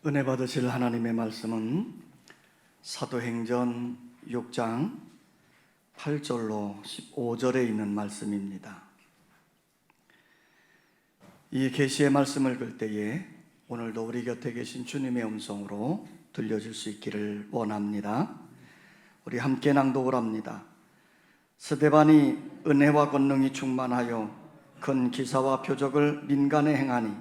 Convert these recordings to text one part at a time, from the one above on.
은혜 받으실 하나님의 말씀은 사도행전 6장 8절로 15절에 있는 말씀입니다. 이 계시의 말씀을 볼 때에 오늘도 우리 곁에 계신 주님의 음성으로 들려질 수 있기를 원합니다. 우리 함께 낭독을 합니다. 스데반이 은혜와 권능이 충만하여 큰 기사와 표적을 민간에 행하니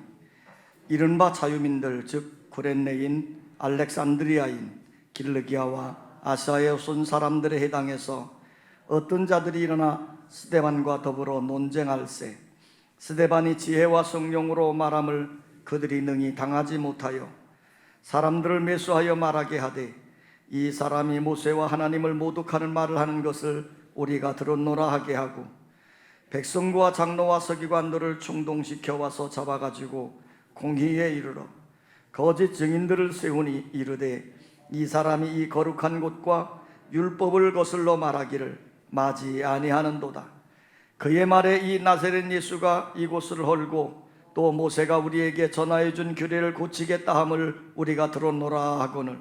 이른바 자유민들 즉 구레네인, 알렉산드리아인, 길르기아와 아시아에 온 사람들에 해당해서 어떤 자들이 일어나 스데반과 더불어 논쟁할세. 스데반이 지혜와 성령으로 말함을 그들이 능히 당하지 못하여 사람들을 매수하여 말하게 하되, 이 사람이 모세와 하나님을 모독하는 말을 하는 것을 우리가 들었노라 하게 하고, 백성과 장로와 서기관들을 충동시켜 와서 잡아가지고 공의에 이르러 거짓 증인들을 세우니 이르되, 이 사람이 이 거룩한 곳과 율법을 거슬러 말하기를 마지 아니하는도다. 그의 말에 이 나사렛 예수가 이곳을 헐고 또 모세가 우리에게 전하여 준 규례를 고치겠다 함을 우리가 들었노라 하거늘,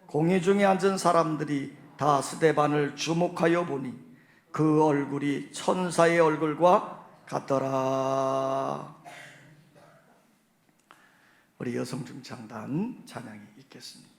공회 중에 앉은 사람들이 다 스데반을 주목하여 보니 그 얼굴이 천사의 얼굴과 같더라. 우리 여성중창단 찬양이 있겠습니다.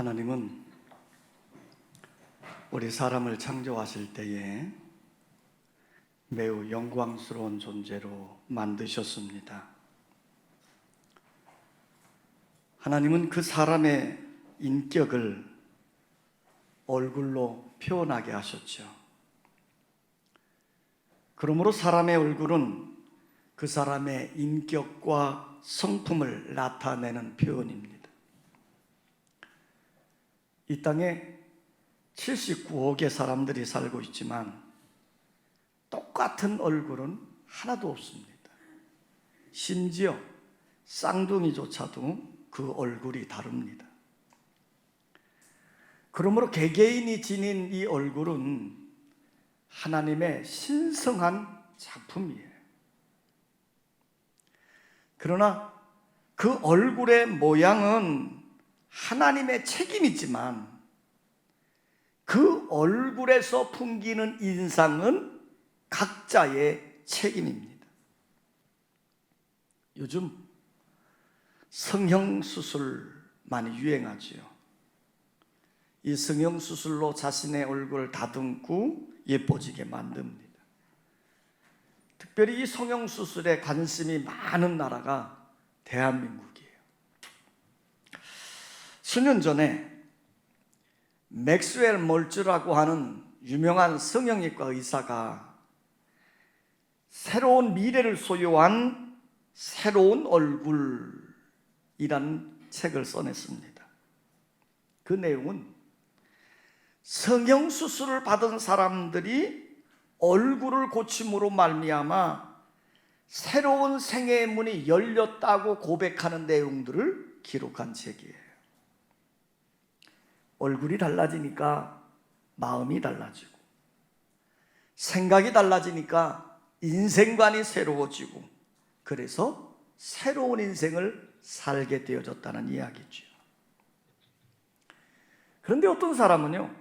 하나님은 우리 사람을 창조하실 때에 매우 영광스러운 존재로 만드셨습니다. 하나님은 그 사람의 인격을 얼굴로 표현하게 하셨죠. 그러므로 사람의 얼굴은 그 사람의 인격과 성품을 나타내는 표현입니다. 이 땅에 79억의 사람들이 살고 있지만 똑같은 얼굴은 하나도 없습니다. 심지어 쌍둥이조차도 그 얼굴이 다릅니다. 그러므로 개개인이 지닌 이 얼굴은 하나님의 신성한 작품이에요. 그러나 그 얼굴의 모양은 하나님의 책임이지만 그 얼굴에서 풍기는 인상은 각자의 책임입니다. 요즘 성형수술 많이 유행하지요. 이 성형수술로 자신의 얼굴을 다듬고 예뻐지게 만듭니다. 특별히 이 성형수술에 관심이 많은 나라가 대한민국이에요. 수년 전에 맥스웰 몰츠라고 하는 유명한 성형외과 의사가 새로운 미래를 소유한 새로운 얼굴이라는 책을 써냈습니다. 그 내용은 성형수술을 받은 사람들이 얼굴을 고침으로 말미암아 새로운 생애의 문이 열렸다고 고백하는 내용들을 기록한 책이에요. 얼굴이 달라지니까 마음이 달라지고, 생각이 달라지니까 인생관이 새로워지고, 그래서 새로운 인생을 살게 되어졌다는 이야기죠. 그런데 어떤 사람은요,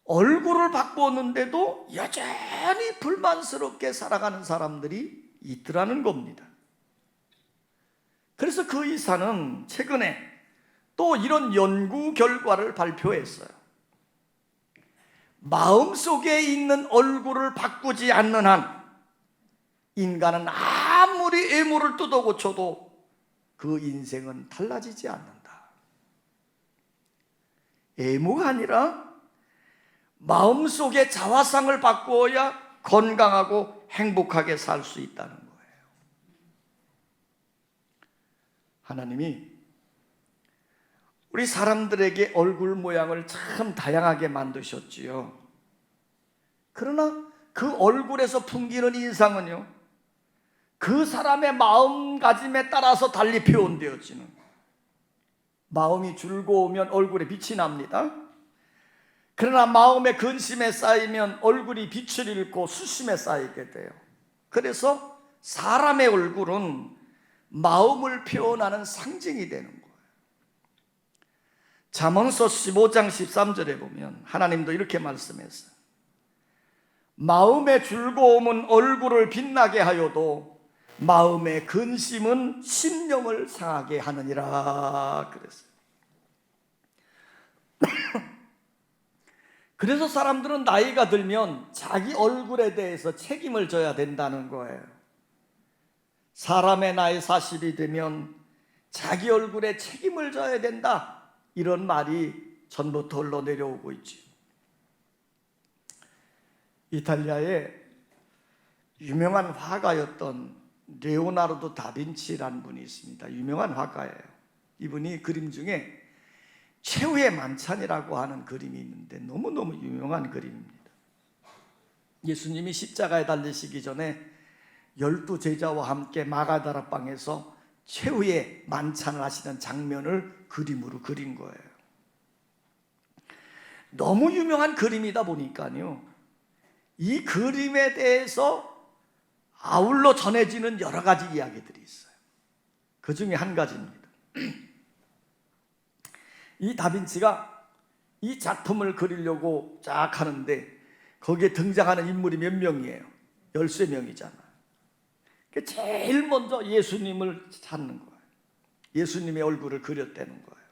얼굴을 바꾸었는데도 여전히 불만스럽게 살아가는 사람들이 있더라는 겁니다. 그래서 그 의사는 최근에 또 이런 연구 결과를 발표했어요. 마음속에 있는 얼굴을 바꾸지 않는 한 인간은 아무리 외모를 뜯어 고쳐도 그 인생은 달라지지 않는다. 외모가 아니라 마음속의 자화상을 바꾸어야 건강하고 행복하게 살 수 있다는 거예요. 하나님이 우리 사람들에게 얼굴 모양을 참 다양하게 만드셨지요. 그러나 그 얼굴에서 풍기는 인상은요, 그 사람의 마음가짐에 따라서 달리 표현되어지는, 마음이 즐거우면 얼굴에 빛이 납니다. 그러나 마음의 근심에 쌓이면 얼굴이 빛을 잃고 수심에 쌓이게 돼요. 그래서 사람의 얼굴은 마음을 표현하는 상징이 되는 거예요. 잠언서 15장 13절에 보면 하나님도 이렇게 말씀했어요. 마음의 즐거움은 얼굴을 빛나게 하여도 마음의 근심은 심령을 상하게 하느니라 그랬어요. 그래서 사람들은 나이가 들면 자기 얼굴에 대해서 책임을 져야 된다는 거예요. 사람의 나이 40이 되면 자기 얼굴에 책임을 져야 된다, 이런 말이 전부터 흘러내려오고 있죠. 이탈리아의 유명한 화가였던 레오나르도 다빈치라는 분이 있습니다. 유명한 화가예요. 이분이 그림 중에 최후의 만찬이라고 하는 그림이 있는데 너무너무 유명한 그림입니다. 예수님이 십자가에 달리시기 전에 12제자와 함께 마가다락방에서 최후의 만찬을 하시는 장면을 그림으로 그린 거예요. 너무 유명한 그림이다 보니까요, 이 그림에 대해서 아울러 전해지는 여러 가지 이야기들이 있어요. 그 중에 한 가지입니다. 이 다빈치가 이 작품을 그리려고 쫙 하는데 거기에 등장하는 인물이 몇 명이에요? 13명이잖아요. 제일 먼저 예수님을 찾는 거예요. 예수님의 얼굴을 그렸다는 거예요.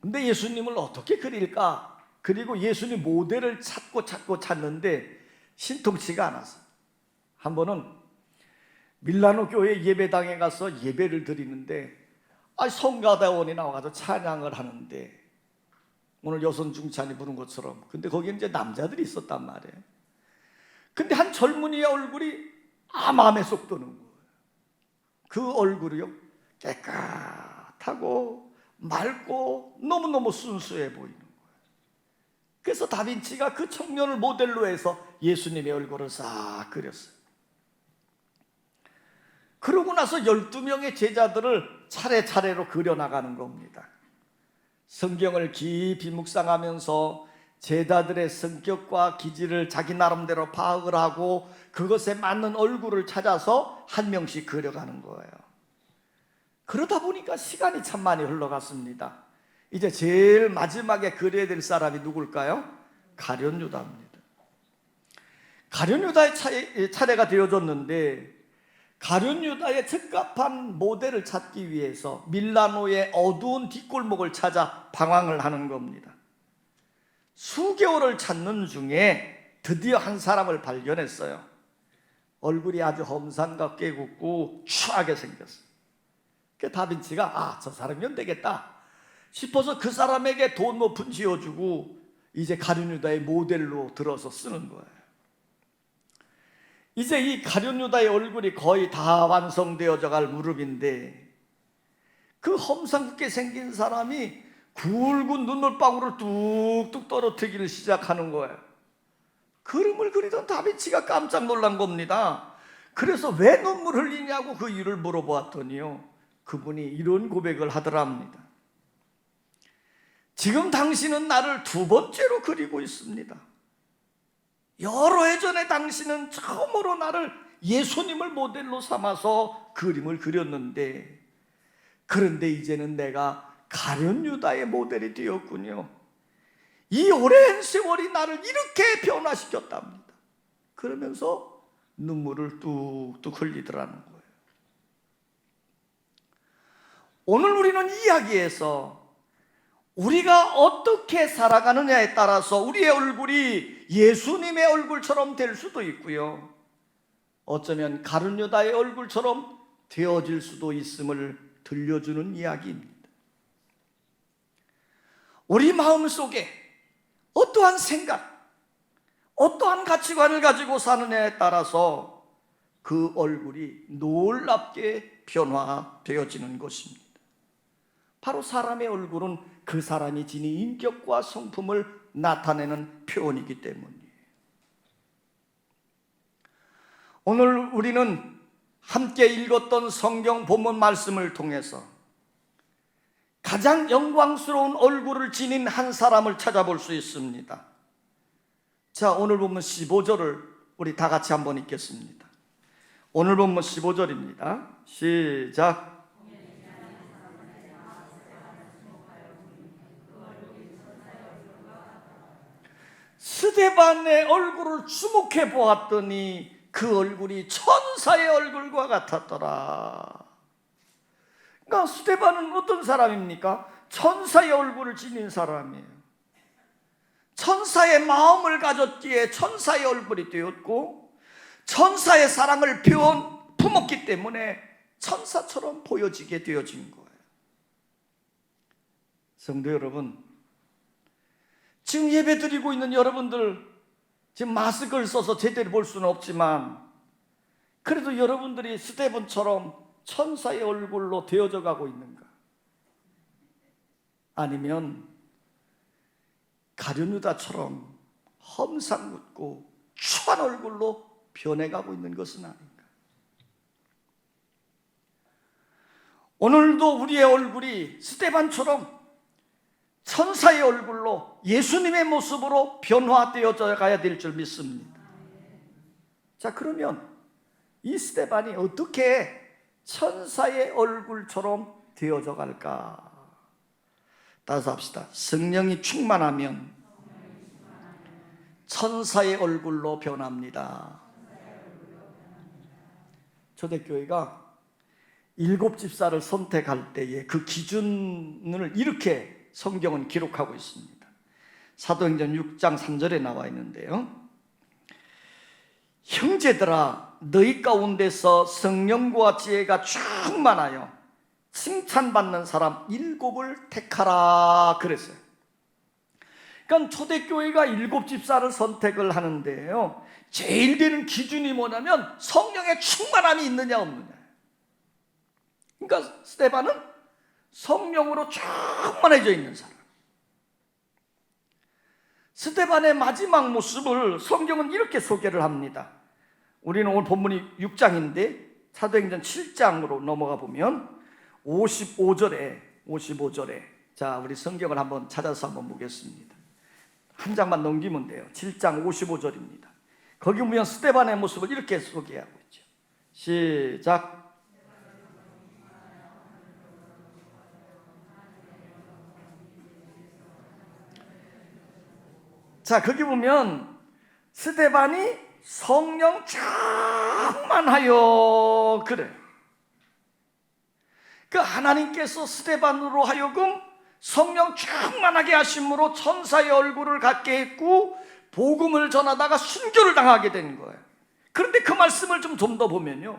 근데 예수님을 어떻게 그릴까? 그리고 예수님 모델을 찾는데 신통치가 않았어요. 한 번은 밀라노 교회 예배당에 가서 예배를 드리는데 성가대원이 나와서 찬양을 하는데, 오늘 여선 중찬이 부른 것처럼, 근데 거기에 이제 남자들이 있었단 말이에요. 근데 한 젊은이의 얼굴이 마음에 쏙 드는 거예요. 그 얼굴이요, 깨끗하고 맑고 너무너무 순수해 보이는 거예요. 그래서 다빈치가 그 청년을 모델로 해서 예수님의 얼굴을 싹 그렸어요. 그러고 나서 12명의 제자들을 차례차례로 그려나가는 겁니다. 성경을 깊이 묵상하면서 제자들의 성격과 기질을 자기 나름대로 파악을 하고 그것에 맞는 얼굴을 찾아서 한 명씩 그려가는 거예요. 그러다 보니까 시간이 참 많이 흘러갔습니다. 이제 제일 마지막에 그려야 될 사람이 누굴까요? 가룟 유다입니다. 가룟 유다의 차례가 되어졌는데, 가룟 유다의 적합한 모델을 찾기 위해서 밀라노의 어두운 뒷골목을 찾아 방황을 하는 겁니다. 수개월을 찾는 중에 드디어 한 사람을 발견했어요. 얼굴이 아주 험상궂게 깨끗고 추하게 생겼어요. 그 다빈치가 저 사람이면 되겠다 싶어서 그 사람에게 돈 몇 푼 쥐어주고 이제 가룟 유다의 모델로 들어서 쓰는 거예요. 이제 이 가룟 유다의 얼굴이 거의 다 완성되어져 갈 무렵인데, 그 험상궂게 생긴 사람이 굵은 눈물방울을 뚝뚝 떨어뜨리기 시작하는 거예요. 그림을 그리던 다빈치가 깜짝 놀란 겁니다. 그래서 왜 눈물 흘리냐고 그 이유를 물어보았더니요, 그분이 이런 고백을 하더랍니다. 지금 당신은 나를 두 번째로 그리고 있습니다. 여러 해 전에 당신은 처음으로 나를 예수님을 모델로 삼아서 그림을 그렸는데, 그런데 이제는 내가 가룟 유다의 모델이 되었군요. 이 오랜 세월이 나를 이렇게 변화시켰답니다. 그러면서 눈물을 뚝뚝 흘리더라는 거예요. 오늘 우리는 이야기에서 우리가 어떻게 살아가느냐에 따라서 우리의 얼굴이 예수님의 얼굴처럼 될 수도 있고요, 어쩌면 가룟 유다의 얼굴처럼 되어질 수도 있음을 들려주는 이야기입니다. 우리 마음속에 어떠한 생각, 어떠한 가치관을 가지고 사느냐에 따라서 그 얼굴이 놀랍게 변화되어지는 것입니다. 바로 사람의 얼굴은 그 사람이 지닌 인격과 성품을 나타내는 표현이기 때문이에요. 오늘 우리는 함께 읽었던 성경 본문 말씀을 통해서 가장 영광스러운 얼굴을 지닌 한 사람을 찾아볼 수 있습니다. 자, 오늘 본문 15절을 우리 다 같이 한번 읽겠습니다. 오늘 본문 15절입니다. 시작. 스데반의 얼굴을 주목해 보았더니 그 얼굴이 천사의 얼굴과 같았더라. 그러니까 스데반은 어떤 사람입니까? 천사의 얼굴을 지닌 사람이에요. 천사의 마음을 가졌기에 천사의 얼굴이 되었고, 천사의 사랑을 품었기 때문에 천사처럼 보여지게 되어진 거예요. 성도 여러분, 지금 예배 드리고 있는 여러분들, 지금 마스크를 써서 제대로 볼 수는 없지만 그래도 여러분들이 스데반처럼 천사의 얼굴로 되어져 가고 있는가? 아니면 가룟 유다처럼 험상궂고 추한 얼굴로 변해가고 있는 것은 아닌가? 오늘도 우리의 얼굴이 스데반처럼 천사의 얼굴로 예수님의 모습으로 변화되어져 가야 될 줄 믿습니다. 자, 그러면 이 스데반이 어떻게 천사의 얼굴처럼 되어져 갈까? 따라서 합시다. 성령이 충만하면 천사의 얼굴로 변합니다. 초대교회가 7 집사를 선택할 때에 그 기준을 이렇게 성경은 기록하고 있습니다. 사도행전 6장 3절에 나와 있는데요. 형제들아, 너희 가운데서 성령과 지혜가 충만하여 칭찬받는 사람 7을 택하라 그랬어요. 그러니까 초대교회가 7집사를 선택을 하는데요, 제일 되는 기준이 뭐냐면 성령의 충만함이 있느냐 없느냐. 그러니까 스데반은 성령으로 충만해져 있는 사람. 스데반의 마지막 모습을 성경은 이렇게 소개를 합니다. 우리는 오늘 본문이 6장인데 사도행전 7장으로 넘어가 보면 55절에 자, 우리 성경을 한번 찾아서 한번 보겠습니다. 한 장만 넘기면 돼요. 7장 55절입니다. 거기 보면 스데반의 모습을 이렇게 소개하고 있죠. 시작. 자, 거기 보면 스데반이 성령 충만하여 그래. 그 하나님께서 스데반으로 하여금 성령 충만하게 하심으로 천사의 얼굴을 갖게 했고 복음을 전하다가 순교를 당하게 된 거예요. 그런데 그 말씀을 좀 더 보면요,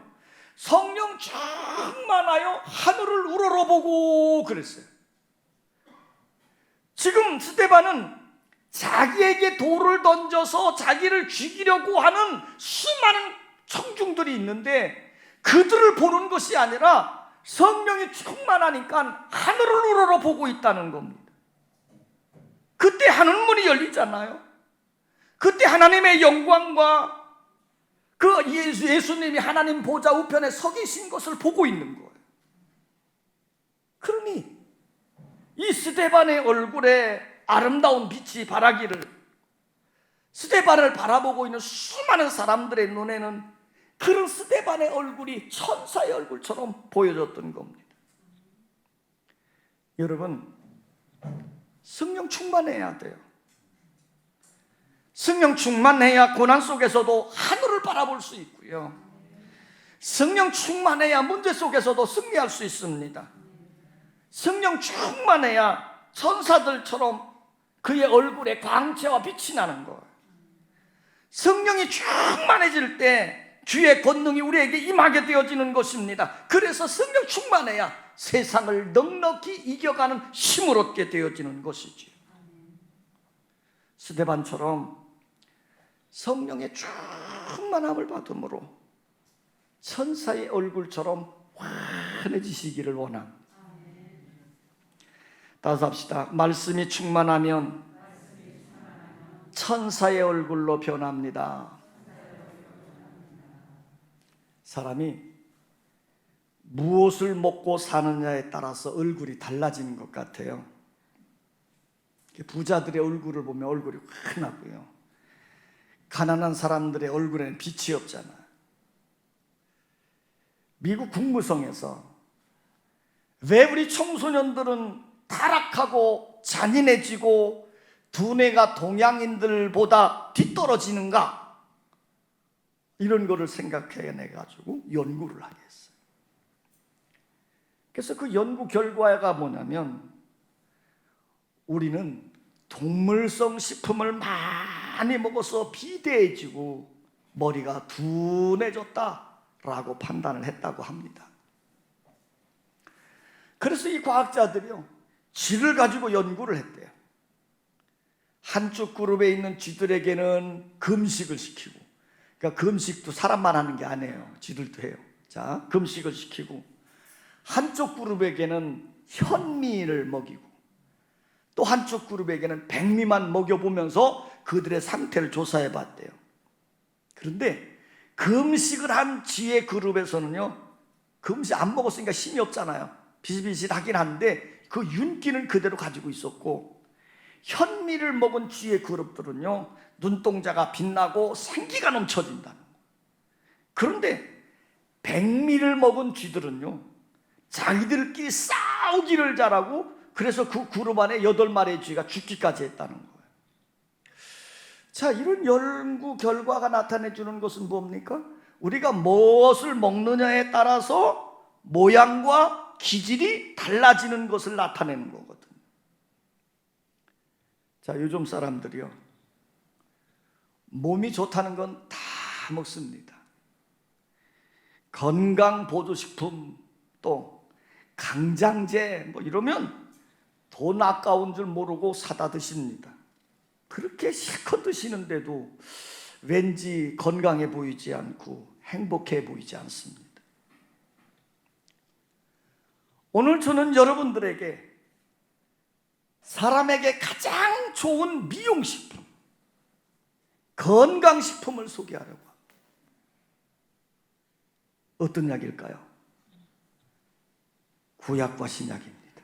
성령 충만하여 하늘을 우러러보고 그랬어요. 지금 스데반은 자기에게 돌을 던져서 자기를 죽이려고 하는 수많은 청중들이 있는데 그들을 보는 것이 아니라 성령이 충만하니까 하늘을 우러러보고 있다는 겁니다. 그때 하늘문이 열리잖아요. 그때 하나님의 영광과 그 예수님이 하나님 보좌 우편에 서 계신 것을 보고 있는 거예요. 그러니 이 스데반의 얼굴에 아름다운 빛이 발하기를, 스데반을 바라보고 있는 수많은 사람들의 눈에는 그런 스데반의 얼굴이 천사의 얼굴처럼 보여졌던 겁니다. 여러분, 성령 충만해야 돼요. 성령 충만해야 고난 속에서도 하늘을 바라볼 수 있고요, 성령 충만해야 문제 속에서도 승리할 수 있습니다. 성령 충만해야 천사들처럼 그의 얼굴에 광채와 빛이 나는 거예요. 성령이 충만해질 때 주의 권능이 우리에게 임하게 되어지는 것입니다. 그래서 성령 충만해야 세상을 넉넉히 이겨가는 힘을 얻게 되어지는 것이죠. 스데반처럼 성령의 충만함을 받음으로 천사의 얼굴처럼 환해지시기를 원합니다. 따라서 합시다. 말씀이 충만하면 천사의 얼굴로 변합니다. 사람이 무엇을 먹고 사느냐에 따라서 얼굴이 달라지는 것 같아요. 부자들의 얼굴을 보면 얼굴이 환하고요, 가난한 사람들의 얼굴에는 빛이 없잖아요. 미국 국무성에서 왜 우리 청소년들은 타락하고 잔인해지고 두뇌가 동양인들보다 뒤떨어지는가, 이런 거를 생각해내가지고 연구를 하게 했어요. 그래서 그 연구 결과가 뭐냐면, 우리는 동물성 식품을 많이 먹어서 비대해지고 머리가 둔해졌다라고 판단을 했다고 합니다. 그래서 이 과학자들이요, 쥐를 가지고 연구를 했대요. 한쪽 그룹에 있는 쥐들에게는 금식을 시키고, 그러니까 금식도 사람만 하는 게 아니에요, 쥐들도 해요. 자, 금식을 시키고, 한쪽 그룹에게는 현미를 먹이고, 또 한쪽 그룹에게는 백미만 먹여보면서 그들의 상태를 조사해 봤대요. 그런데 금식을 한 쥐의 그룹에서는요, 금식 안 먹었으니까 힘이 없잖아요. 비실비실하긴 한데 그 윤기는 그대로 가지고 있었고, 현미를 먹은 쥐의 그룹들은요, 눈동자가 빛나고 생기가 넘쳐진다는 거예요. 그런데 백미를 먹은 쥐들은요, 자기들끼리 싸우기를 잘하고, 그래서 그 그룹 안에 8마리의 쥐가 죽기까지 했다는 거예요. 자, 이런 연구 결과가 나타내주는 것은 뭡니까? 우리가 무엇을 먹느냐에 따라서 모양과 기질이 달라지는 것을 나타내는 거거든요. 자, 요즘 사람들이요, 몸이 좋다는 건 다 먹습니다. 건강보조식품, 또 강장제 뭐 이러면 돈 아까운 줄 모르고 사다 드십니다. 그렇게 실컷 드시는데도 왠지 건강해 보이지 않고 행복해 보이지 않습니다. 오늘 저는 여러분들에게 사람에게 가장 좋은 미용식품, 건강식품을 소개하려고 합니다. 어떤 약일까요? 구약과 신약입니다.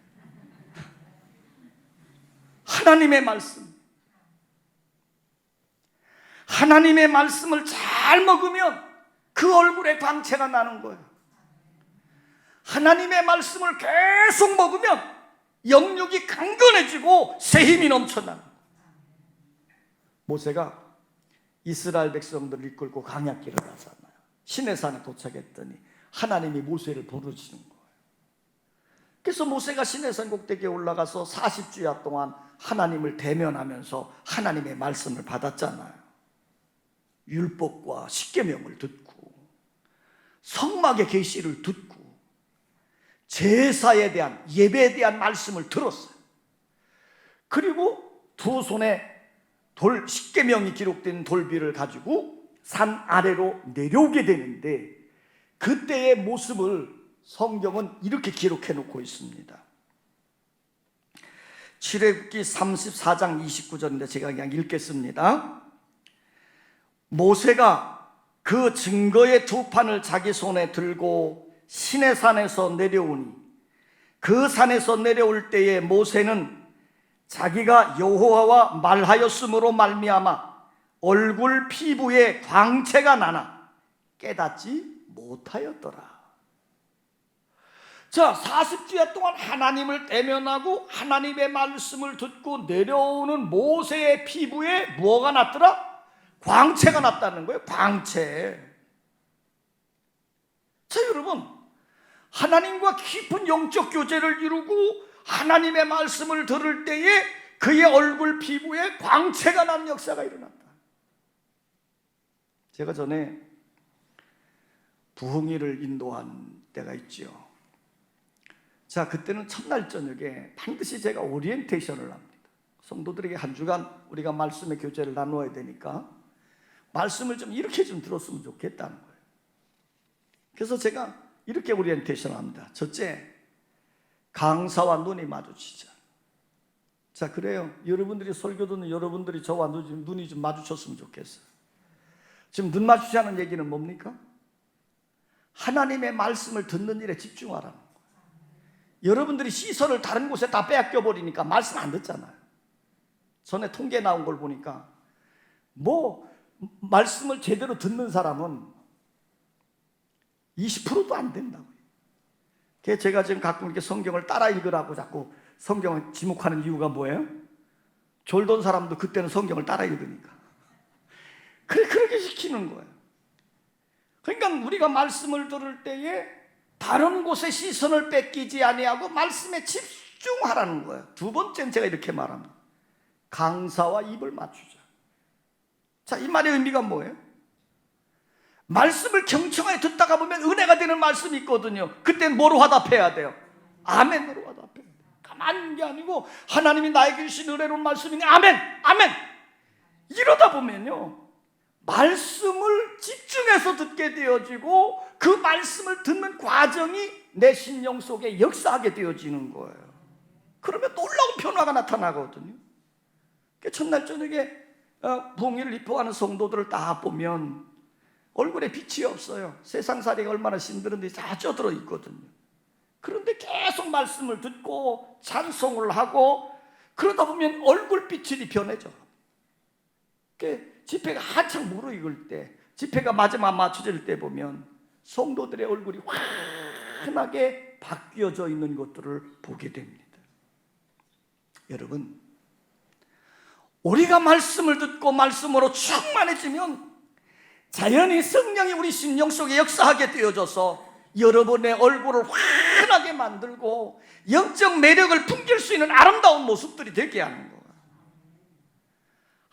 하나님의 말씀. 하나님의 말씀을 잘 먹으면 그 얼굴에 광채가 나는 거예요. 하나님의 말씀을 계속 먹으면 영육이 강건해지고 새 힘이 넘쳐나는 거예요. 모세가 이스라엘 백성들을 이끌고 광야길을 가잖아요. 시내산에 도착했더니 하나님이 모세를 부르시는 거예요. 그래서 모세가 시내산 꼭대기에 올라가서 40주야 동안 하나님을 대면하면서 하나님의 말씀을 받았잖아요. 율법과 십계명을 듣고 성막의 계시를 듣고 제사에 대한, 예배에 대한 말씀을 들었어요. 그리고 두 손에 십계명이 기록된 돌비를 가지고 산 아래로 내려오게 되는데, 그때의 모습을 성경은 이렇게 기록해 놓고 있습니다. 출애굽기 34장 29절인데 제가 그냥 읽겠습니다. 모세가 그 증거의 두 판을 자기 손에 들고 시내산에서 내려오니, 그 산에서 내려올 때에 모세는 자기가 여호와와 말하였으므로 말미암아 얼굴 피부에 광채가 나나 깨닫지 못하였더라. 자, 40주야 동안 하나님을 대면하고 하나님의 말씀을 듣고 내려오는 모세의 피부에 뭐가 났더라? 광채가 났다는 거예요. 광채. 자, 여러분, 하나님과 깊은 영적 교제를 이루고 하나님의 말씀을 들을 때에 그의 얼굴 피부에 광채가 나는 역사가 일어났다. 제가 전에 부흥회를 인도한 때가 있죠. 자, 그때는 첫날 저녁에 반드시 제가 오리엔테이션을 합니다. 성도들에게 한 주간 우리가 말씀의 교제를 나누어야 되니까 말씀을 좀 이렇게 좀 들었으면 좋겠다는 거예요. 그래서 제가 이렇게 오리엔테이션을 합니다. 첫째, 강사와 눈이 마주치자. 자, 그래요. 여러분들이 설교 듣는 여러분들이 저와 눈이 좀 마주쳤으면 좋겠어요. 지금 눈 마주치자는 얘기는 뭡니까? 하나님의 말씀을 듣는 일에 집중하라는 거예요. 여러분들이 시선을 다른 곳에 다 빼앗겨 버리니까 말씀 안 듣잖아요. 전에 통계 나온 걸 보니까 말씀을 제대로 듣는 사람은 20%도 안 된다고요. 그래서 제가 지금 가끔 이렇게 성경을 따라 읽으라고 자꾸 성경을 지목하는 이유가 뭐예요? 졸던 사람도 그때는 성경을 따라 읽으니까. 그렇게 시키는 거예요. 그러니까 우리가 말씀을 들을 때에 다른 곳에 시선을 뺏기지 아니하고 말씀에 집중하라는 거예요. 두 번째는 제가 이렇게 말합니다. 강사와 입을 맞추자. 자, 이 말의 의미가 뭐예요? 말씀을 경청하게 듣다가 보면 은혜가 되는 말씀이 있거든요. 그때는 뭐로 화답해야 돼요? 아멘으로 화답해야 돼요. 가만히 있는 게 아니고 하나님이 나에게 주신 은혜로운 말씀이니 아멘, 아멘. 이러다 보면요, 말씀을 집중해서 듣게 되어지고 그 말씀을 듣는 과정이 내 심령 속에 역사하게 되어지는 거예요. 그러면 놀라운 변화가 나타나거든요. 첫날 저녁에 부흥회를 입어가는 성도들을 다 보면 얼굴에 빛이 없어요. 세상살이가 얼마나 힘들은데 다 쪄들어 있거든요. 그런데 계속 말씀을 듣고 찬송을 하고 그러다 보면 얼굴빛이 변해져. 집회가 한창 무르익을 때, 집회가 마지막 맞춰질 때 보면 성도들의 얼굴이 환하게 바뀌어져 있는 것들을 보게 됩니다. 여러분, 우리가 말씀을 듣고 말씀으로 충만해지면 자연히 성령이 우리 심령 속에 역사하게 되어져서 여러분의 얼굴을 환하게 만들고 영적 매력을 풍길 수 있는 아름다운 모습들이 되게 하는 거예요.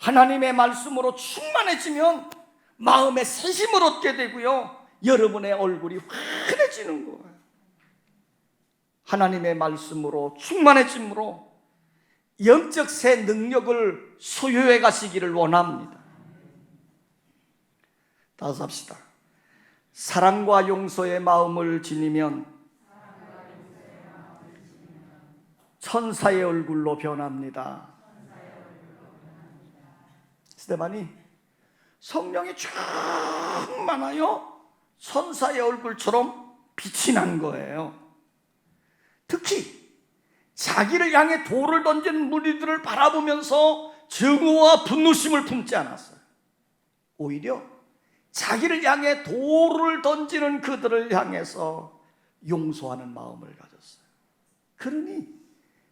하나님의 말씀으로 충만해지면 마음의 새심을 얻게 되고요, 여러분의 얼굴이 환해지는 거예요. 하나님의 말씀으로 충만해짐으로 영적 새 능력을 소유해 가시기를 원합니다. 따라서 합시다. 사랑과 용서의 마음을 지니면 천사의 얼굴로 변합니다. 스데반이 성령이 충만하여 천사의 얼굴처럼 빛이 난 거예요. 특히 자기를 향해 돌을 던진 무리들을 바라보면서 증오와 분노심을 품지 않았어요. 오히려 자기를 향해 돌을 던지는 그들을 향해서 용서하는 마음을 가졌어요. 그러니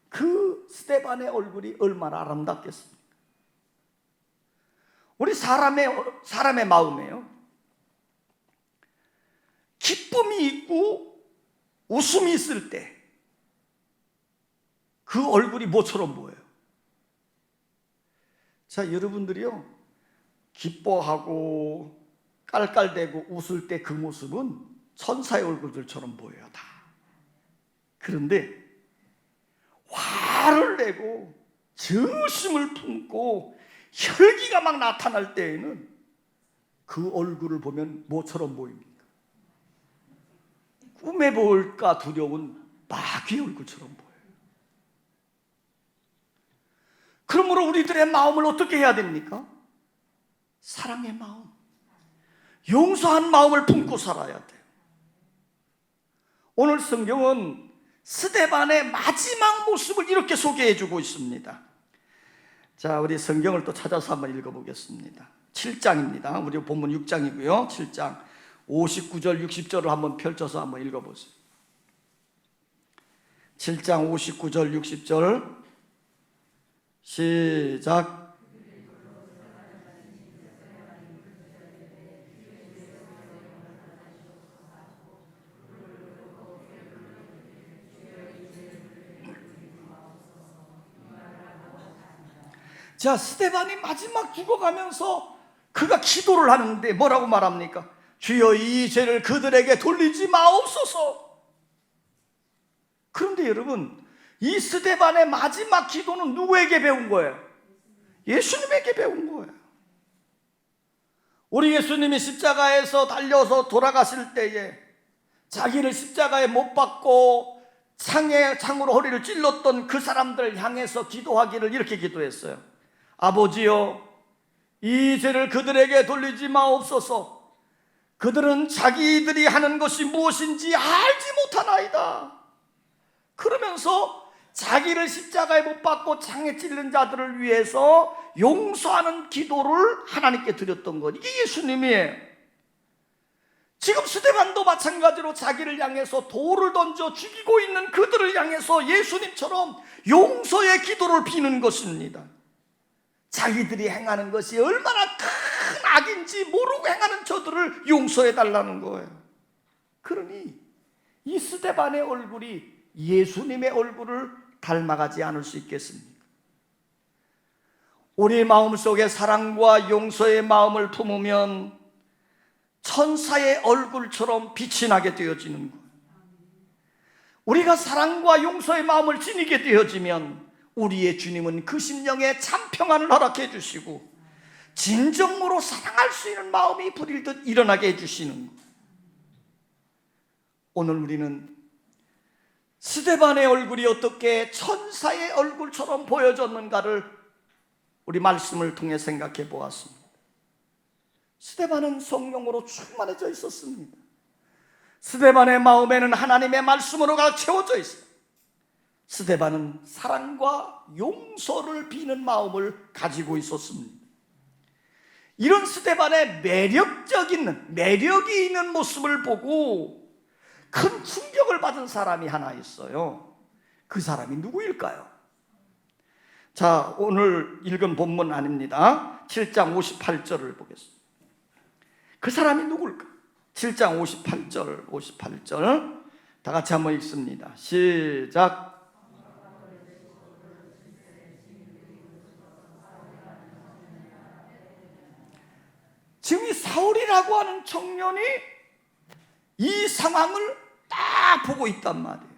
그 스데반의 얼굴이 얼마나 아름답겠습니까? 우리 사람의 마음에요, 기쁨이 있고 웃음이 있을 때 그 얼굴이 뭐처럼 보여요? 자, 여러분들이요, 기뻐하고 깔깔대고 웃을 때 그 모습은 천사의 얼굴들처럼 보여요, 다. 그런데 화를 내고 증오심을 품고 혈기가 막 나타날 때에는 그 얼굴을 보면 뭐처럼 보입니까? 꿈에 볼까 두려운 마귀의 얼굴처럼 보여요. 그러므로 우리들의 마음을 어떻게 해야 됩니까? 사랑의 마음, 용서한 마음을 품고 살아야 돼요. 오늘 성경은 스데반의 마지막 모습을 이렇게 소개해 주고 있습니다. 자, 우리 성경을 또 찾아서 한번 읽어보겠습니다. 7장입니다. 우리 본문 6장이고요. 7장 59절 60절을 한번 펼쳐서 한번 읽어보세요. 7장 59절 60절 시작. 자, 스데반이 마지막 죽어가면서 그가 기도를 하는데 뭐라고 말합니까? 주여, 이 죄를 그들에게 돌리지 마옵소서. 그런데 여러분, 이 스데반의 마지막 기도는 누구에게 배운 거예요? 예수님에게 배운 거예요. 우리 예수님이 십자가에서 달려서 돌아가실 때에 자기를 십자가에 못 박고 창으로 허리를 찔렀던 그 사람들을 향해서 기도하기를 이렇게 기도했어요. 아버지여, 이 죄를 그들에게 돌리지 마옵소서. 그들은 자기들이 하는 것이 무엇인지 알지 못하나이다. 그러면서 자기를 십자가에 못 박고 창에 찔린 자들을 위해서 용서하는 기도를 하나님께 드렸던 것, 이게 예수님이에요. 지금 스데반도 마찬가지로 자기를 향해서 돌을 던져 죽이고 있는 그들을 향해서 예수님처럼 용서의 기도를 비는 것입니다. 자기들이 행하는 것이 얼마나 큰 악인지 모르고 행하는 저들을 용서해 달라는 거예요. 그러니 이 스데반의 얼굴이 예수님의 얼굴을 닮아가지 않을 수 있겠습니까? 우리 마음속에 사랑과 용서의 마음을 품으면 천사의 얼굴처럼 빛이 나게 되어지는 거예요. 우리가 사랑과 용서의 마음을 지니게 되어지면 우리의 주님은 그 심령에 참 평안을 허락해 주시고 진정으로 사랑할 수 있는 마음이 불일듯 일어나게 해주시는 거예요. 오늘 우리는 스데반의 얼굴이 어떻게 천사의 얼굴처럼 보여졌는가를 우리 말씀을 통해 생각해 보았습니다. 스데반은 성령으로 충만해져 있었습니다. 스데반의 마음에는 하나님의 말씀으로 가득 채워져 있어요. 스데반은 사랑과 용서를 비는 마음을 가지고 있었습니다. 이런 스데반의 매력이 있는 모습을 보고 큰 충격을 받은 사람이 하나 있어요. 그 사람이 누구일까요? 자, 오늘 읽은 본문 아닙니다. 7장 58절을 보겠습니다. 그 사람이 누굴까? 7장 58절 다 같이 한번 읽습니다. 시작. 사울이라고 하는 청년이 이 상황을 딱 보고 있단 말이에요.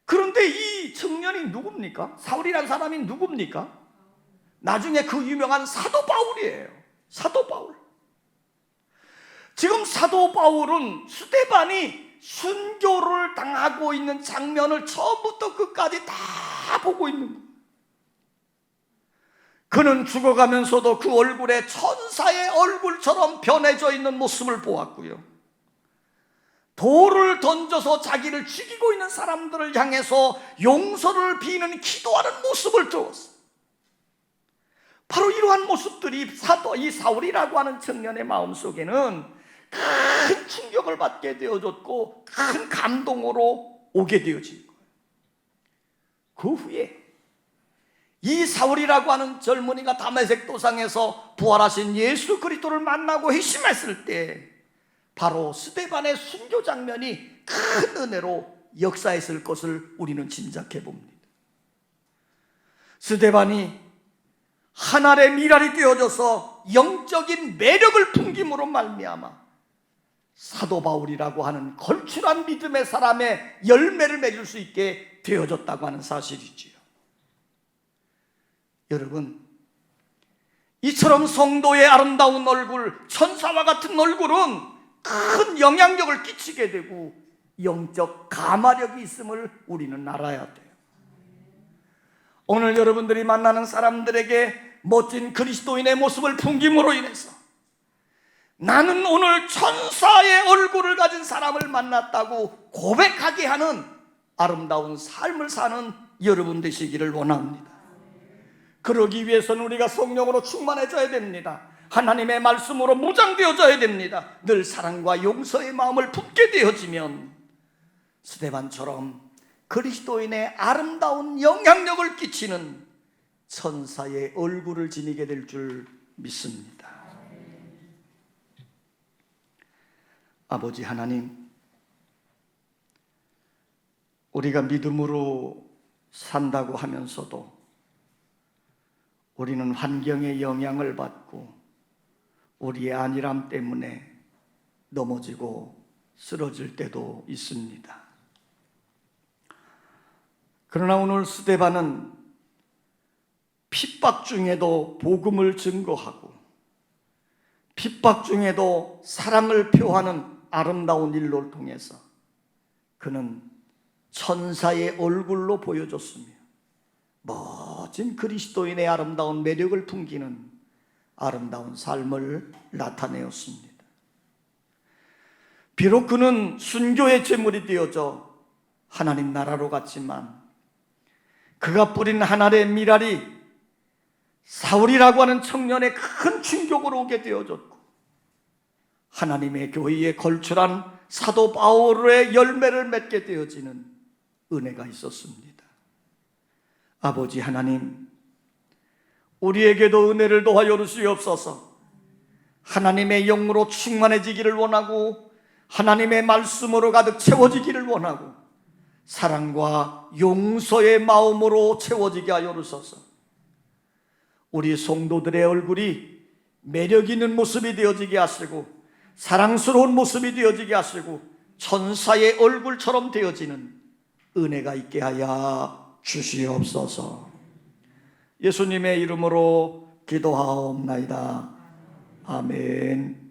그런데 이 청년이 누굽니까? 사울이라는 사람이 누굽니까? 나중에 그 유명한 사도 바울이에요. 사도 바울. 지금 사도 바울은 스데반이 순교를 당하고 있는 장면을 처음부터 끝까지 다 보고 있는 거예요. 그는 죽어가면서도 그 얼굴에 천사의 얼굴처럼 변해져 있는 모습을 보았고요. 돌을 던져서 자기를 죽이고 있는 사람들을 향해서 용서를 비는 기도하는 모습을 들었어요. 바로 이러한 모습들이 이 사울이라고 하는 청년의 마음속에는 큰 충격을 받게 되어졌고 큰 감동으로 오게 되어진 거예요. 그 후에 이 사울이라고 하는 젊은이가 다메섹 도상에서 부활하신 예수 그리스도를 만나고 회심했을 때 바로 스데반의 순교 장면이 큰 은혜로 역사했을 것을 우리는 짐작해 봅니다. 스데반이 하늘의 미랄이 되어져서 영적인 매력을 풍김으로 말미암아 사도 바울이라고 하는 걸출한 믿음의 사람의 열매를 맺을 수 있게 되어졌다고 하는 사실이지요. 여러분, 이처럼 성도의 아름다운 얼굴, 천사와 같은 얼굴은 큰 영향력을 끼치게 되고 영적 가마력이 있음을 우리는 알아야 돼요. 오늘 여러분들이 만나는 사람들에게 멋진 그리스도인의 모습을 풍김으로 인해서 나는 오늘 천사의 얼굴을 가진 사람을 만났다고 고백하게 하는 아름다운 삶을 사는 여러분 되시기를 원합니다. 그러기 위해서는 우리가 성령으로 충만해져야 됩니다. 하나님의 말씀으로 무장되어져야 됩니다. 늘 사랑과 용서의 마음을 품게 되어지면 스데반처럼 그리스도인의 아름다운 영향력을 끼치는 천사의 얼굴을 지니게 될 줄 믿습니다. 아버지 하나님, 우리가 믿음으로 산다고 하면서도 우리는 환경의 영향을 받고 우리의 안일함 때문에 넘어지고 쓰러질 때도 있습니다. 그러나 오늘 스데반은 핍박 중에도 복음을 증거하고 핍박 중에도 사랑을 표하는 아름다운 일로 통해서 그는 천사의 얼굴로 보여줬으며 멋진 그리스도인의 아름다운 매력을 풍기는 아름다운 삶을 나타내었습니다. 비록 그는 순교의 제물이 되어져 하나님 나라로 갔지만 그가 뿌린 하늘의 미랄이 사울이라고 하는 청년의 큰 충격으로 오게 되어졌고 하나님의 교회에 걸출한 사도 바울의 열매를 맺게 되어지는 은혜가 있었습니다. 아버지 하나님, 우리에게도 은혜를 더하여 주시옵소서. 하나님의 영으로 충만해지기를 원하고 하나님의 말씀으로 가득 채워지기를 원하고 사랑과 용서의 마음으로 채워지게 하여 주소서. 우리 성도들의 얼굴이 매력 있는 모습이 되어지게 하시고 사랑스러운 모습이 되어지게 하시고 천사의 얼굴처럼 되어지는 은혜가 있게 하여 주시옵소서. 예수님의 이름으로 기도하옵나이다. 아멘.